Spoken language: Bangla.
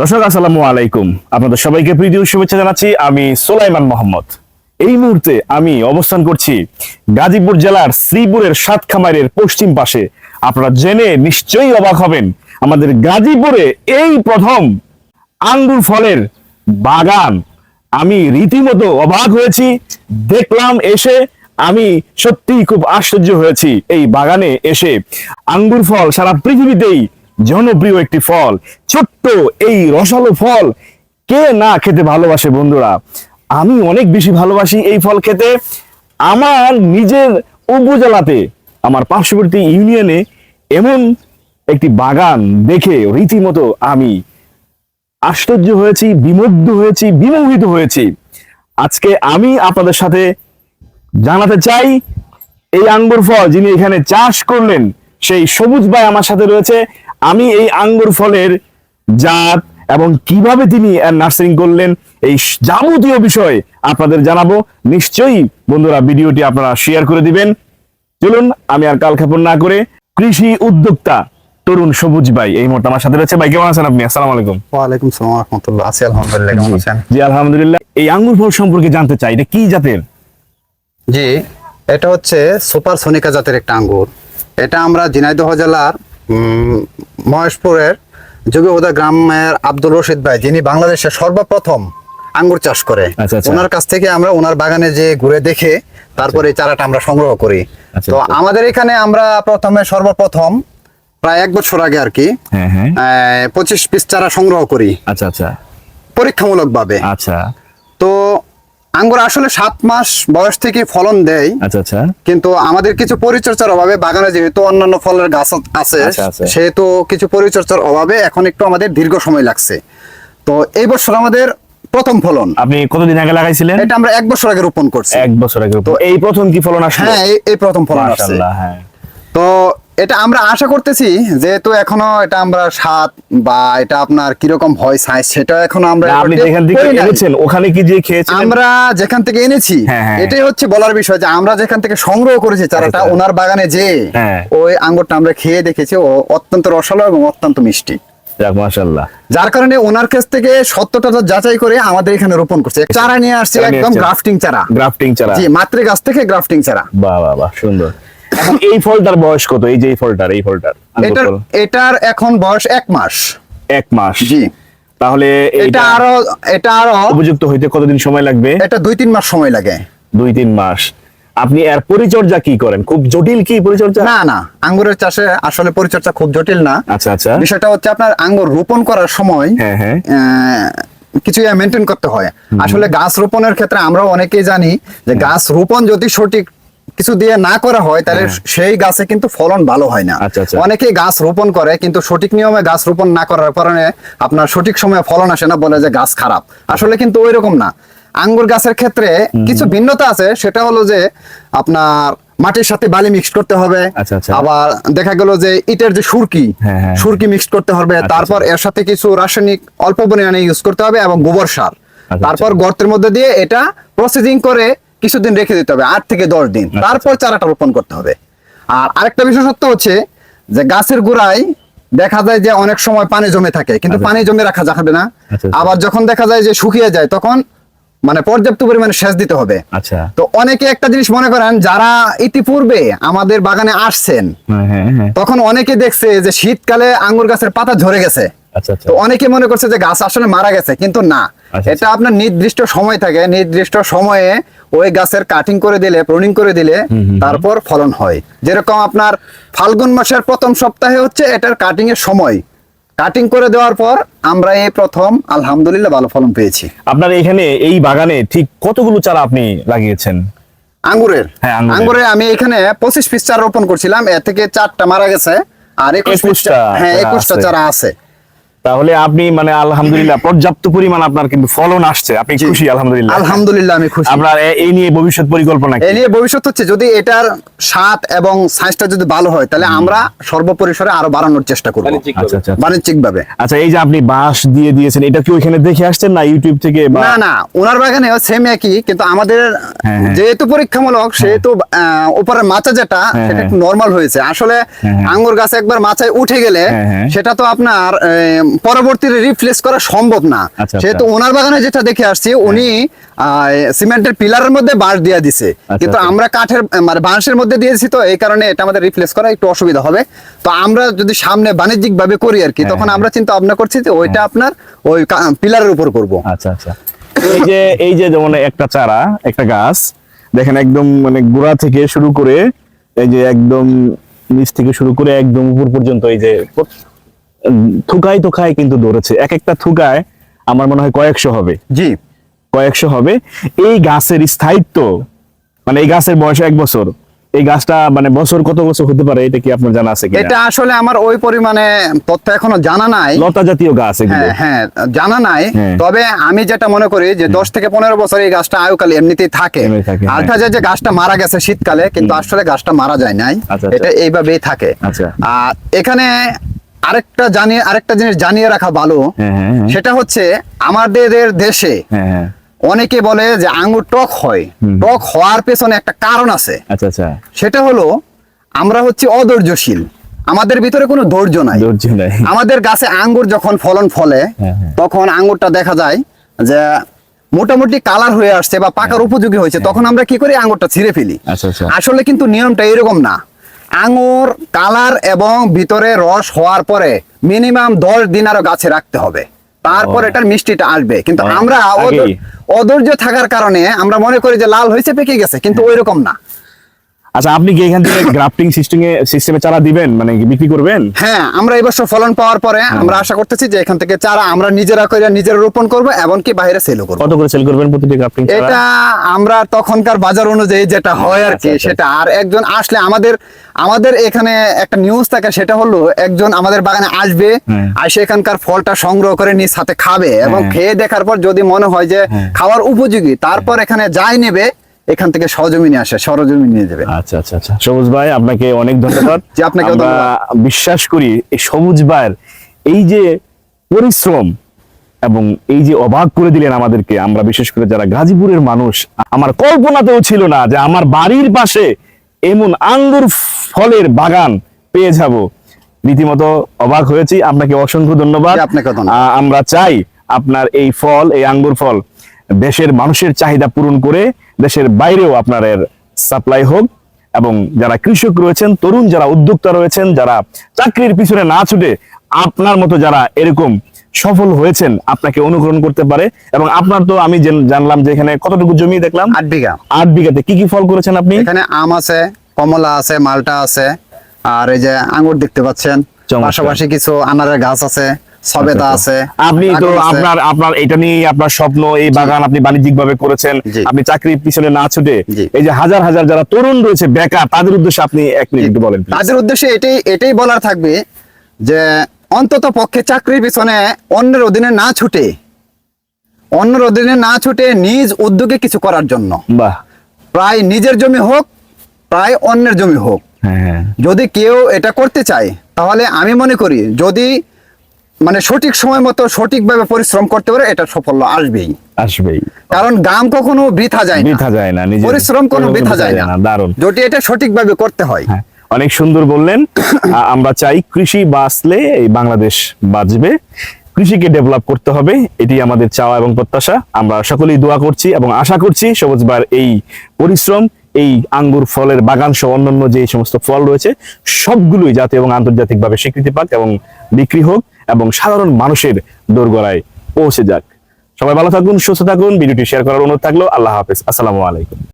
দর্শক আসসালামু আলাইকুম, আপনাদের সবাইকে প্রীতি ও শুভেচ্ছা জানাচ্ছি। আমি সোলাইমান মোহাম্মদ। এই মুহূর্তে আমি অবস্থান করছি গাজীপুর জেলার শ্রীপুরের সাতখামারের পশ্চিম পাশে। আপনারা জেনে নিশ্চয়ই অবাক হবেন, আমাদের গাজীপুরে এই প্রথম আঙ্গুর ফলের বাগান। আমি রীতিমতো অবাক হয়েছি, দেখলাম এসে আমি সত্যিই খুব আশ্চর্য হয়েছি। এই বাগানে এসে আঙ্গুর ফল সারা পৃথিবীতেই জনপ্রিয় একটি ফল। ছোট্ট এই রসালো ফল কে না খেতে ভালোবাসে বন্ধুরা? আমি অনেক বেশি ভালোবাসি এই ফল খেতে। আমার নিজের উপজেলাতে, আমার পার্শ্ববর্তী ইউনিয়নে এমন একটি বাগান দেখে রীতিমতো আমি আশ্চর্য হয়েছি, বিমুগ্ধ হয়েছি, বিমোহিত হয়েছি। আজকে আমি আপনাদের সাথে জানাতে চাই, এই আঙ্গুর ফল যিনি এখানে চাষ করলেন সেই সবুজ ভাই আমার সাথে রয়েছে। আমি এই আঙ্গুর ফলের জাত এবং কিভাবে তিনি নার্সারিং করলেন এই যাবতীয় বিষয় আপনাদের জানাবো। নিশ্চয়ই বন্ধুরা ভিডিওটি আপনারা শেয়ার করে দিবেন। চলুন আমি আর কালক্ষেপণ না করে, কৃষি উদ্যোক্তা তরুণ সবুজ ভাই এই মুহূর্তে আমার সাথে রয়েছে। ভাই কেমন আছেন আপনি? আসসালামু আলাইকুম। ওয়ালাইকুম সালাম ওয়া রাহমাতুল্লাহ। আছি আলহামদুলিল্লাহ। কেমন আছেন? জি আলহামদুলিল্লাহ। এই আঙ্গুর ফল সম্পর্কে জানতে চাই, এটা কি জাতের? জি, এটা হচ্ছে সুপার সোনিকা জাতের একটা আঙ্গুর। এটা আমরা ঝিনাইদহ জেলার মহেশপুরের যোগীউদা গ্রামের আব্দুল রশিদ ভাই, যিনি বাংলাদেশের সর্বপ্রথম আঙ্গুর চাষ করে, আচ্ছা। ওনার কাছ থেকে আমরা ওনার বাগানে যে ঘুরে দেখে তারপরে এই চারাটা আমরা সংগ্রহ করি। আচ্ছা, তো আচ্ছা। আমাদের এখানে আমরা সর্বপ্রথম প্রায় 1 বছর আগে আর কি হ্যাঁ হ্যাঁ 25 পিস চারা সংগ্রহ করি আচ্ছা আচ্ছা পরীক্ষামূলক ভাবে। আচ্ছা তো আঙ্গুর আসলে 7 মাস বয়স থেকে ফলন দেয়, আচ্ছা আচ্ছা কিন্তু আমাদের কিছু পরিচর্যার অভাবে, বাগানে যেহেতু অন্যান্য ফলের গাছ আছে আচ্ছা, আচ্ছা। সেহেতু কিছু পরিচর্যার অভাবে এখন একটু আমাদের দীর্ঘ সময় লাগছে। তো এই বছর আমাদের প্রথম ফলন। আপনি কতদিন আগে লাগাইছিলেন? এটা আমরা 1 বছর আগে রোপণ করছি। 1 বছর আগে। তো এই প্রথম কি ফলন আসলো? হ্যাঁ, এই প্রথম ফলন আসছে। মাশাআল্লাহ। হ্যাঁ, তো এটা আমরা আশা করতেছি, যেহেতু এখনো এটা আমরা স্বাদ বা এটা আপনার কিরকম হয় সাইজ সেটা এখনো আমরা না, আপনি যেখান থেকে করি নাই। এনেছেন ওখানে কি যে খেয়েছিলেন? আমরা যেখান থেকে এনেছি হ্যাঁ, হ্যাঁ। এটাই হচ্ছে বলার বিষয়, যে আমরা যেখান থেকে সংগ্রহ করেছি চারাটা, আচ্ছা। ওনার বাগানে যে হ্যাঁ। ওই আঙ্গুরটা আমরা খেয়ে দেখেছি, ও অত্যন্ত রসালো এবং অত্যন্ত মিষ্টি। যাক মাশাআল্লাহ। যার কারণে ওনার কাছ থেকে সত্যটা যাচাই করে আমাদের এখানে রোপণ করছে। চারা নিয়ে আসছে, চারা নিয়ে একদম আসছেন। গ্রাফটিং চারা। গ্রাফটিং চারা? জি, মাতৃ গাছ থেকে গ্রাফটিং চারা। বাহ বাহ বাহ, সুন্দর। এখন এই ফলটার বয়স কত? এই যে এই ফলটার আঙ্গুর ফল? এটার এখন বয়স 1 মাস। 1 মাস? জি। তাহলে এটা আরো উপযুক্ত হইতে কতদিন সময় লাগবে? এটা 2-3 মাস সময় লাগে। 2-3 মাস। আপনি এর পরিচর্যা কি করেন? খুব জটিল কি পরিচর্যা? না না, আঙ্গুরের চাষে আসলে পরিচর্যা খুব জটিল না। আচ্ছা আচ্ছা। বিষয়টা হচ্ছে আপনার আঙ্গুর রোপণ করার সময় হ্যাঁ হ্যাঁ কিছু মেনটেন করতে হয়। আসলে গাছ রোপণের ক্ষেত্রে আমরা অনেকেই জানি যে গাছ রোপণ যদি সঠিক কিছু দিয়ে না করা হয় তাহলে সেই গাছে কিন্তু ফলন ভালো হয় না। আচ্ছা, আচ্ছা। অনেকেই গাছ রোপণ করে কিন্তু সঠিক নিয়মে গাছ রোপণ না করার কারণে আপনার সঠিক সময়ে ফলন আসে না, বলে যে গাছ খারাপ। আসলে কিন্তু ওইরকম না। আঙ্গুর গাছের ক্ষেত্রে কিছু ভিন্নতা আছে, সেটা হলো যে আপনার মাটির সাথে বালি মিক্স করতে হবে। আচ্ছা, আচ্ছা। আবার দেখা গেল যে ইটের যে সুরকি, হ্যাঁ, হ্যাঁ। সুরকি মিক্স করতে হবে। তারপর এর সাথে কিছু রাসায়নিক অল্প পরিমাণে ইউজ করতে হবে এবং গোবর সার। আচ্ছা। তারপর গর্তের মধ্যে দিয়ে এটা প্রসেসিং করে কিছুদিন রেখে দিতে হবে, 8 থেকে 10 দিন। তারপর চারাটা রোপণ করতে হবে। আর আরেকটা বিশেষত্ব হচ্ছে যে গাছের গোড়ায় দেখা যায় যে অনেক সময় পানি জমে থাকে, কিন্তু পানি জমে রাখা যাবে না। আচ্ছা। আবার যখন দেখা যায় যে শুকিয়ে যায় তখন মানে পর্যাপ্ত পরিমাণে সেচ দিতে হবে। আচ্ছা। তো অনেকে একটা জিনিস মনে করেন, যারা ইতিপূর্বে আমাদের বাগানে আসছেন হ্যাঁ হ্যাঁ হ্যাঁ তখন অনেকে দেখছে যে শীতকালে আঙ্গুর গাছের পাতা ঝরে গেছে। আচ্ছা আচ্ছা তো অনেকে মনে করছে যে গাছ আসলে মারা গেছে, কিন্তু না। আচ্ছা। এটা আপনার নির্দিষ্ট সময় থাকে, নির্দিষ্ট সময়ে ওই গাছের কাটিং করে দিলে, প্রুনিং করে দিলে তারপর ফলন হয়। যেরকম আপনার ফাল্গুন মাসের প্রথম সপ্তাহে হচ্ছে এটার কাটিং এর সময়। কাটিং করে দেওয়ার পর আমরা এই প্রথম আলহামদুলিল্লাহ ভালো ফলন পেয়েছি। আপনার এখানে এই বাগানে ঠিক কতগুলো চারা আপনি লাগিয়েছেন আঙ্গুরের? হ্যাঁ, আঙ্গুরের। আঙ্গুরে আমি এখানে 25 পিস চারা রোপণ করছিলাম, এর থেকে 4টা মারা গেছে আর 21 21টা হ্যাঁ চারা 21টা আছে। চারা আছে। তাহলে আপনি মানে আলহামদুলিল্লাহ পর্যাপ্ত পরিমাণ আপনার কিন্তু ফলন আসছে, আপনি জি। খুশি? আলহামদুলিল্লাহ। আলহামদুলিল্লাহ আমি খুশি। আপনার এই নিয়ে ভবিষ্যৎ পরিকল্পনা কি? এ নিয়ে ভবিষ্যৎ হচ্ছে, যদি এটার স্বাদ এবং সাইজটা যদি ভালো হয় তাহলে আমরা সর্বপরিসরে আরো বাড়ানোর চেষ্টা করব আচ্ছা আচ্ছা বাণিজ্যিক ভাবে। আচ্ছা, এই যে আপনি বাঁশ দিয়ে দিয়েছেন, এটা কি ওইখানে দেখে আসছেন না ইউটিউব থেকে? না না, ওনার বাগানে সেম একই, কিন্তু আমাদের হ্যাঁ, হ্যাঁ। যেহেতু পরীক্ষামূলক সেহেতু উপরের মাচা যেটা হ্যাঁ, সেটা হ্যাঁ। একটু নরমাল হয়েছে। আসলে হ্যাঁ, হ্যাঁ। আঙ্গুর গাছে একবার মাচায় উঠে গেলে হ্যাঁ, হ্যাঁ। সেটা তো আপনার পরবর্তীতে রিপ্লেস করা সম্ভব না। আচ্ছা, সেহেতু ওনার বাগানে যেটা দেখে আসছি, উনি সিমেন্টের পিলারের মধ্যে বাঁশ দিয়ে দিছে, কিন্তু আমরা কাঠের মানে বাঁশের মধ্যে দিয়েছি, তো এই কারণে এটা আমাদের রিপ্লেস করা একটু অসুবিধা হবে। তো আমরা যদি সামনে বাণিজ্যিক ভাবে করি আর কি, তখন আমরা চিন্তা ভাবনা করছি যে ওইটা আপনার ওই পিলারের উপর করব। আচ্ছা আচ্ছা, এই যে যেমন একটা চারা, একটা গাছ দেখেন একদম মানে গোড়া থেকে শুরু করে এই যে একদম নিচ থেকে শুরু করে একদম উপর পর্যন্ত এই যে থুকায় থুকায় কিন্তু ধরেছে। এক একটা থুকায় আমার মনে হয় কয়েকশো হবে, জি কয়েকশো হবে। এই গাছের স্থায়িত্ব মানে এই গাছের বয়স 1 বছর, এই গাছটা মানে বছর কত বছর হতে পারে এটা কি আপনার জানা আছে কিনা? এটা আসলে আমার ওই পরিমাণে তথ্য এখনো জানা নাই। লতা জাতীয় গাছ এগুলো। হ্যাঁ হ্যাঁ, জানা নাই। হ্যাঁ। তবে আমি যেটা মনে করি যে 10 থেকে 15 বছর এই গাছটা আয়ুকাল এমনিতেই থাকে। এমনি থাকে, আর হ্যাঁ। দেখা যায় যে গাছটা মারা গেছে শীতকালে, কিন্তু আসলে গাছটা মারা যায় নাই। আচ্ছা, এটা এইভাবেই থাকে। আচ্ছা। আর এখানে আরেকটা জিনিস জানিয়ে রাখা ভালো, হ্যাঁ, হ্যাঁ, হ্যাঁ। সেটা হচ্ছে আমাদের দেশে হ্যাঁ হ্যাঁ, অনেকে বলে যে আঙ্গুর টক হয়। টক হওয়ার পেছনে একটা কারণ আছে। আচ্ছা আচ্ছা, সেটা হলো আমরা হচ্ছে অধৈর্যশীল, আমাদের ভিতরে কোনো ধৈর্য নাই। ধৈর্য নাই। আমাদের গাছে আঙ্গুর যখন ফলে, হ্যাঁ, হ্যাঁ। তখন আঙ্গুরটা দেখা যায় যে মোটামুটি কালার হয়ে আসছে বা পাকার উপযোগী হয়েছে, তখন আমরা কি করি, আঙ্গুরটা ছিঁড়ে ফেলি। আচ্ছা আচ্ছা, আসলে কিন্তু নিয়মটা এরকম না। আঙ্গুর কালার এবং ভিতরে রস হওয়ার পরে মিনিমাম 10 দিন আরো গাছে রাখতে হবে, তারপর এটার মিষ্টিটা আসবে। কিন্তু আমরা আগেই। অধৈর্য থাকার কারণে আমরা মনে করি যে লাল হয়েছে, পেকে গেছে, কিন্তু ওইরকম না। আচ্ছা, আপনি কি এখান থেকে গ্রাফটিং সিস্টেমে চারা দিবেন, মানে বিক্রি করবেন? হ্যাঁ, আমরা এই বছর ফলন পাওয়ার পরে আমরা আশা করতেছি যে এখান থেকে চারা আমরা নিজেরা করে নিজেরা রোপণ করব, এমনকি বাইরে সেলও করব। কত করে সেল করবেন প্রতিটি গ্রাফটিং চারা? এটা আমরা তখনকার বাজার অনুযায়ী যেটা হয় আর কি, আচ্ছা, সেটা। আর একজন আসলে আমাদের এখানে একটা নিউজ থাকে, সেটা হলো একজন আমাদের বাগানে আসবে, আর সেখানকার ফলটা সংগ্রহ করে নিজ হাতে খাবে, এবং খেয়ে দেখার পর যদি মনে হয় যে খাওয়ার উপযোগী, তারপর এখানে যাই নেবে, এখান থেকে সরজমিনে নিয়ে যাবে। আচ্ছা আচ্ছা আচ্ছা, সবুজ ভাই আপনাকে অনেক ধন্যবাদ। জি, আপনাকেও আমরা ধন্যবাদ। বিশ্বাস করি এই সবুজ ভাইয়ের এই যে পরিশ্রম এবং এই যে অবাক করে দিলেন আমাদেরকে, আমরা বিশেষ করে যারা গাজীপুরের মানুষ, আমার কল্পনাতেও ছিল না যে আমার বাড়ির পাশে এমন আঙ্গুর ফলের বাগান পেয়ে যাব। রীতিমতো অবাক হয়েছি। আপনাকে অসংখ্য ধন্যবাদ। জি, আপনাকেও ধন্যবাদ। আমরা চাই আপনার এই ফল, এই আঙ্গুর ফল দেশের মানুষের চাহিদা পূরণ করে দেশের বাইরেও আপনার সাপ্লাই হোক, এবং যারা কৃষক রয়েছেন, তরুণ যারা উদ্যোক্তা রয়েছেন, যারা চাকরির পিছনে না ছুটে আপনার মতো যারা এরকম সফল হয়েছেন, আপনাকে অনুকরণ করতে পারে। এবং আপনার তো আমি জানলাম যে এখানে কতটুকু জমি দেখলাম? 8 বিঘা। 8 বিঘাতে কি কি ফল করেছেন আপনি? এখানে আম আছে, কমলা আছে, মালটা আছে, আর এই যে আঙ্গুর দেখতে পাচ্ছেন। চমৎকার। পাশাপাশি কিছু আনারের গাছ আছে, সবেদা আছে। আপনি তো ড্রাগন আছে। আপনার এটা নিয়ে আপনার স্বপ্ন, এই বাগান আপনি বাণিজ্যিক ভাবে করেছেন। জি। আপনি চাকরির পিছনে না ছুটে জি। এই যে হাজার হাজার যারা তরুণ রয়েছে বেকার, তাদের উদ্দেশ্যে আপনি 1 মিনিট একটু বলেন please। তাদের উদ্দেশ্যে এটাই বলার থাকবে যে অন্তত পক্ষে চাকরির পিছনে অন্যের অধীনে না ছুটে নিজ উদ্যোগে কিছু করার জন্য, বাহ, প্রায় নিজের জমি হোক, প্রায় অন্যের জমি হোক, হ্যাঁ হ্যাঁ, যদি কেউ এটা করতে চায়, তাহলে আমি মনে করি যদি মানে সঠিক সময় মতো সঠিকভাবে পরিশ্রম করতে পারে, এটা সাফল্য আসবেই। আসবেই। কারণ গাম কখনো বৃথা যায় না, বৃথা যায় না, নিজের পরিশ্রম কোনো বৃথা যায় না। দারুণ। যদি এটা সঠিকভাবে করতে হয়। হ্যাঁ, অনেক সুন্দর বললেন। আমরা চাই কৃষি বাঁচলে এই বাংলাদেশ বাঁচবে। কৃষিকে ডেভেলপ করতে হবে, এটি আমাদের চাওয়া এবং প্রত্যাশা। আমরা সকলেই দোয়া করছি এবং আশা করছি সবুজ ভাইয়ের এই পরিশ্রম, এই আঙ্গুর ফলের বাগান সহ অন্যান্য যে সমস্ত ফল রয়েছে সবগুলোই জাতীয় এবং আন্তর্জাতিকভাবে স্বীকৃতি পাক এবং বিক্রি হোক এবং সাধারণ মানুষের দোরগোড়ায় পৌঁছে যাক। সবাই ভালো থাকুন, সুস্থ থাকুন। ভিডিওটি শেয়ার করার অনুরোধ থাকলো। আল্লাহ হাফেজ, আসসালামু আলাইকুম।